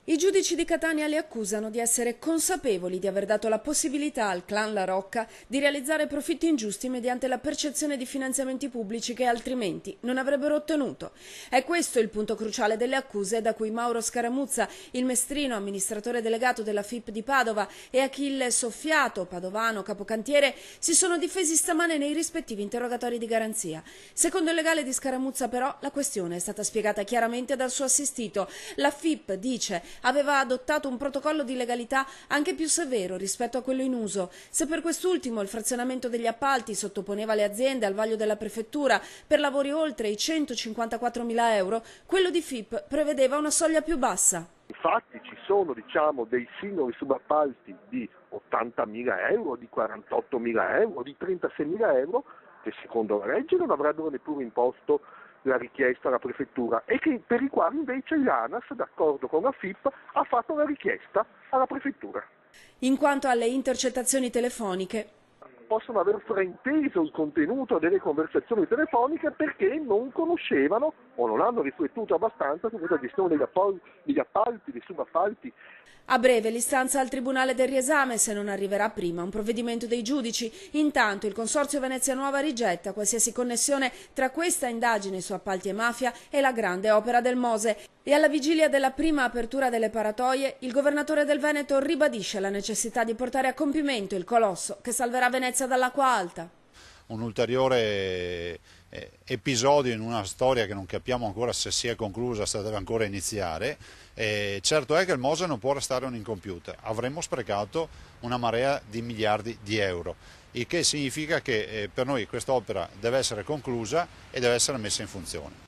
I giudici di Catania li accusano di essere consapevoli di aver dato la possibilità al clan La Rocca di realizzare profitti ingiusti mediante la percezione di finanziamenti pubblici che altrimenti non avrebbero ottenuto. È questo il punto cruciale delle accuse da cui Mauro Scaramuzza, il mestrino amministratore delegato della FIP di Padova, e Achille Soffiato, padovano capocantiere, si sono difesi stamane nei rispettivi interrogatori di garanzia. Secondo il legale di Scaramuzza, però, la questione è stata spiegata chiaramente dal suo assistito. La FIP, dice, aveva adottato un protocollo di legalità anche più severo rispetto a quello in uso. Se per quest'ultimo il frazionamento degli appalti sottoponeva le aziende al vaglio della prefettura per lavori oltre i 154.000 euro, quello di FIP prevedeva una soglia più bassa. Infatti ci sono dei singoli subappalti di 80.000 euro, di 48.000 euro, di 36.000 euro che secondo la legge non avrebbero neppure imposto la richiesta alla prefettura e per i quali invece l'ANAS, d'accordo con la FIP, ha fatto la richiesta alla prefettura. In quanto alle intercettazioni telefoniche, possono aver frainteso il contenuto delle conversazioni telefoniche perché non conoscevano o non hanno riflettuto abbastanza su questa gestione degli appalti, dei subappalti. A breve l'istanza al Tribunale del riesame, se non arriverà prima un provvedimento dei giudici. Intanto il Consorzio Venezia Nuova rigetta qualsiasi connessione tra questa indagine su appalti e mafia e la grande opera del Mose. E alla vigilia della prima apertura delle paratoie, il governatore del Veneto ribadisce la necessità di portare a compimento il colosso che salverà Venezia dall'acqua alta. Un ulteriore episodio in una storia che non capiamo ancora se si è conclusa, se deve ancora iniziare. Certo è che il Mose non può restare un'incompiuta, avremmo sprecato una marea di miliardi di euro, il che significa che per noi quest'opera deve essere conclusa e deve essere messa in funzione.